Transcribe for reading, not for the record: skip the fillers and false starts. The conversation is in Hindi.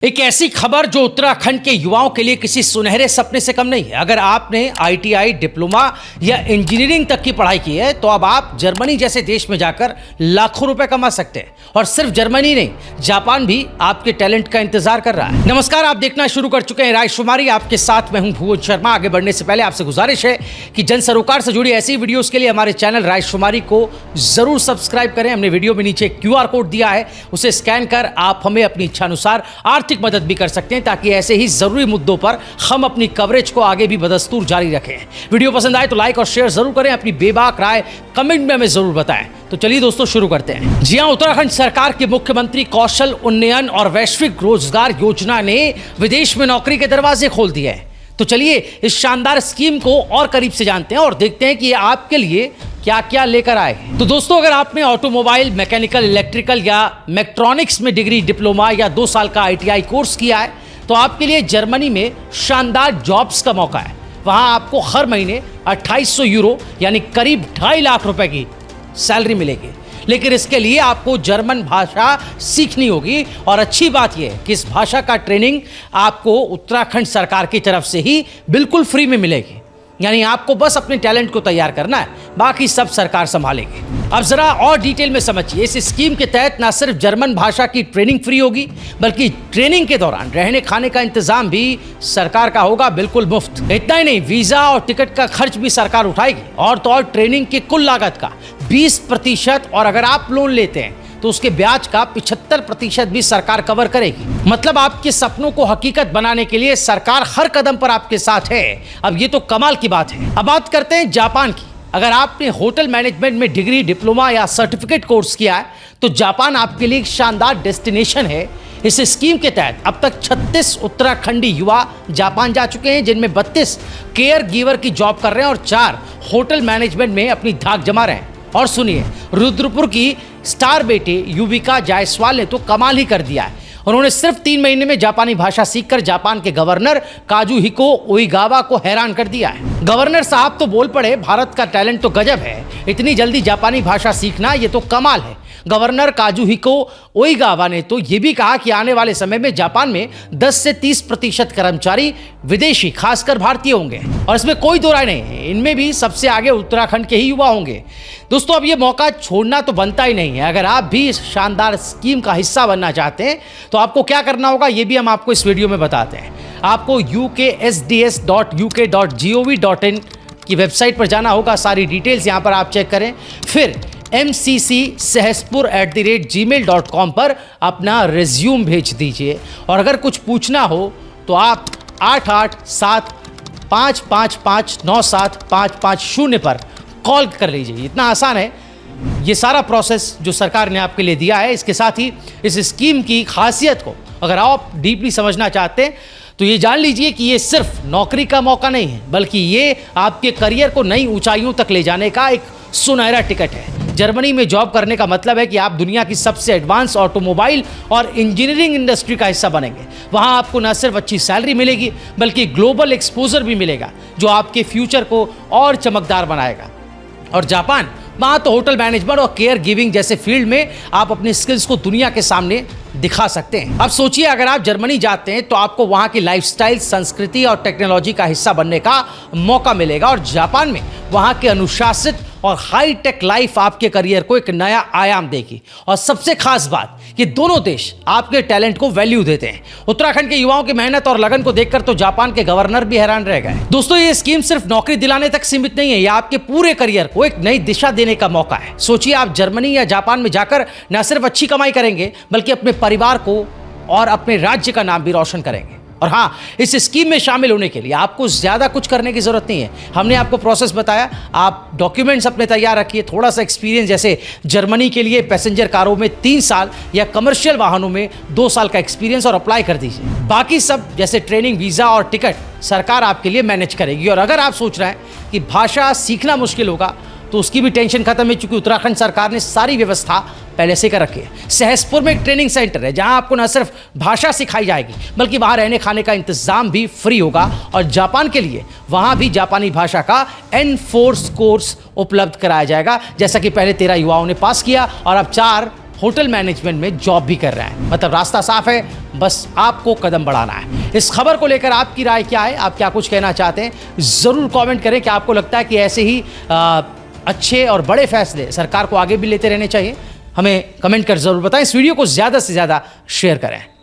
एक ऐसी खबर जो उत्तराखंड के युवाओं के लिए किसी सुनहरे सपने से कम नहीं है। अगर आपने आईटीआई, डिप्लोमा या इंजीनियरिंग तक की पढ़ाई की है तो अब आप जर्मनी जैसे देश में जाकर लाखों रुपए कमा सकते हैं। और सिर्फ जर्मनी नहीं, जापान भी आपके टैलेंट का इंतजार कर रहा है। नमस्कार, आप देखना शुरू कर चुके हैं राजकुमारी। आपके साथ मैं हूं भुवन शर्मा। आगे बढ़ने से पहले आपसे गुजारिश है कि जन सरोकार से जुड़ी ऐसी वीडियोस के लिए हमारे चैनल राजकुमारी को जरूर सब्सक्राइब करें। हमने वीडियो में नीचे QR कोड दिया है, उसे स्कैन कर आप हमें अपनी इच्छानुसार आर्थिक मदद भी कर सकते हैं, ताकि ऐसे ही जरूरी मुद्दों पर हम अपनी कवरेज को आगे भी बदस्तूर जारी रखें। वीडियो पसंद आए तो लाइक और शेयर जरूर करें। अपनी बेबाक राय कमेंट में हमें जरूर बताएं। तो चलिए दोस्तों, शुरू करते हैं। जी हां, उत्तराखंड सरकार के मुख्यमंत्री कौशल उन्नयन और वैश्विक रोजगार योजना ने विदेश में नौकरी के दरवाजे खोल दिए हैं। तो चलिए इस शानदार स्कीम को और करीब से जानते हैं और देखते हैं कि ये आपके लिए क्या क्या लेकर आए। तो दोस्तों, अगर आपने ऑटोमोबाइल, मैकेनिकल, इलेक्ट्रिकल या इलेक्ट्रॉनिक्स में डिग्री, डिप्लोमा या 2 साल का ITI कोर्स किया है तो आपके लिए जर्मनी में शानदार जॉब्स का मौका है। वहां आपको हर महीने 2800 यूरो यानी करीब 2.5 लाख रुपए की सैलरी मिलेगी। लेकिन इसके लिए आपको जर्मन भाषा सीखनी होगी। और अच्छी बात यह है कि इस भाषा का ट्रेनिंग आपको उत्तराखंड सरकार की तरफ से ही बिल्कुल फ्री में मिलेगी। यानी आपको बस अपने टैलेंट को तैयार करना है, बाकी सब सरकार संभालेगी। अब जरा और डिटेल में समझिए। इस स्कीम के तहत न सिर्फ जर्मन भाषा की ट्रेनिंग फ्री होगी, बल्कि ट्रेनिंग के दौरान रहने खाने का इंतजाम भी सरकार का होगा, बिल्कुल मुफ्त। इतना ही नहीं, वीजा और टिकट का खर्च भी सरकार उठाएगी। और तो और ट्रेनिंग की कुल लागत का 20% और अगर आप लोन लेते हैं तो उसके ब्याज का 75% भी सरकार कवर करेगी। मतलब आपके सपनों को हकीकत बनाने के लिए सरकार हर कदम पर आपके साथ है। अब ये तो कमाल की बात है। अब बात करते हैं जापान की। अगर आपने होटल मैनेजमेंट में डिग्री, डिप्लोमा या सर्टिफिकेट कोर्स किया है तो जापान आपके लिए एक शानदार डेस्टिनेशन है। इस स्कीम के तहत अब तक 36 उत्तराखंडी युवा जापान जा चुके हैं, जिनमें 32 केयर गिवर की जॉब कर रहे हैं और 4 होटल मैनेजमेंट में अपनी धाक जमा रहे हैं। और सुनिए, रुद्रपुर की स्टार बेटे युविका जायसवाल ने तो कमाल ही कर दिया है। उन्होंने सिर्फ 3 महीने में जापानी भाषा सीखकर जापान के गवर्नर काजुहिको ओइगावा को हैरान कर दिया है। गवर्नर साहब तो बोल पड़े, भारत का टैलेंट तो गजब है, इतनी जल्दी जापानी भाषा सीखना ये तो कमाल है। गवर्नर काजुहिको ओइगावा ने तो ये भी कहा कि आने वाले समय में जापान में 10 से 30% कर्मचारी विदेशी, खासकर भारतीय होंगे। और इसमें कोई दो राय नहीं है, इनमें भी सबसे आगे उत्तराखंड के ही युवा होंगे। दोस्तों, अब ये मौका छोड़ना तो बनता ही नहीं है। अगर आप भी इस शानदार स्कीम का हिस्सा बनना चाहते हैं तो आपको क्या करना होगा, ये भी हम आपको इस वीडियो में बताते हैं। आपको uksds.uk.gov.in की वेबसाइट पर जाना होगा। सारी डिटेल्स यहाँ पर आप चेक करें। फिर mccsehespur@gmail.com पर अपना रिज्यूम भेज दीजिए। और अगर कुछ पूछना हो तो आप 8875559750 पर कॉल कर लीजिए। इतना आसान है ये सारा प्रोसेस जो सरकार ने आपके लिए दिया है। इसके साथ ही इस स्कीम की खासियत को अगर आप डीपली समझना चाहते हैं तो ये जान लीजिए कि ये सिर्फ नौकरी का मौका नहीं है, बल्कि ये आपके करियर को नई ऊंचाइयों तक ले जाने का एक सुनहरा टिकट है। जर्मनी में जॉब करने का मतलब है कि आप दुनिया की सबसे एडवांस ऑटोमोबाइल और इंजीनियरिंग इंडस्ट्री का हिस्सा बनेंगे। वहां आपको न सिर्फ अच्छी सैलरी मिलेगी, बल्कि ग्लोबल एक्सपोजर भी मिलेगा, जो आपके फ्यूचर को और चमकदार बनाएगा। और जापान, वहाँ तो होटल मैनेजमेंट और केयर गिविंग जैसे फील्ड में आप अपने स्किल्स को दुनिया के सामने दिखा सकते हैं। अब सोचिए, अगर आप जर्मनी जाते हैं तो आपको वहाँ की लाइफस्टाइल, संस्कृति और टेक्नोलॉजी का हिस्सा बनने का मौका मिलेगा। और जापान में वहाँ के अनुशासित और हाई टेक लाइफ आपके करियर को एक नया आयाम देगी। और सबसे खास बात, ये दोनों देश आपके टैलेंट को वैल्यू देते हैं। उत्तराखंड के युवाओं की मेहनत और लगन को देखकर तो जापान के गवर्नर भी हैरान रह गए। दोस्तों, ये स्कीम सिर्फ नौकरी दिलाने तक सीमित नहीं है, ये आपके पूरे करियर को एक नई दिशा देने का मौका है। सोचिए, आप जर्मनी या जापान में जाकर न सिर्फ अच्छी कमाई करेंगे, बल्कि अपने परिवार को और अपने राज्य का नाम भी रोशन करेंगे। और हाँ, इस स्कीम में शामिल होने के लिए आपको ज़्यादा कुछ करने की ज़रूरत नहीं है। हमने आपको प्रोसेस बताया। आप डॉक्यूमेंट्स अपने तैयार रखिए, थोड़ा सा एक्सपीरियंस, जैसे जर्मनी के लिए पैसेंजर कारों में 3 साल या कमर्शियल वाहनों में 2 साल का एक्सपीरियंस, और अप्लाई कर दीजिए। बाकी सब जैसे ट्रेनिंग, वीज़ा और टिकट सरकार आपके लिए मैनेज करेगी। और अगर आप सोच रहे हैं कि भाषा सीखना मुश्किल होगा तो उसकी भी टेंशन खत्म है, क्योंकि उत्तराखंड सरकार ने सारी व्यवस्था पहले से कर रखी है। सहसपुर में एक ट्रेनिंग सेंटर है, जहां आपको न सिर्फ भाषा सिखाई जाएगी, बल्कि वहां रहने खाने का इंतजाम भी फ्री होगा। और जापान के लिए वहां भी जापानी भाषा का N4 कोर्स उपलब्ध कराया जाएगा, जैसा कि पहले 13 युवाओं ने पास किया और अब 4 होटल मैनेजमेंट में जॉब भी कर रहा है। मतलब रास्ता साफ है, बस आपको कदम बढ़ाना है। इस खबर को लेकर आपकी राय क्या है, आप क्या कुछ कहना चाहते हैं, ज़रूर कमेंट करें। क्या आपको लगता है कि ऐसे ही अच्छे और बड़े फैसले सरकार को आगे भी लेते रहने चाहिए? हमें कमेंट कर ज़रूर बताएं। इस वीडियो को ज़्यादा से ज़्यादा शेयर करें।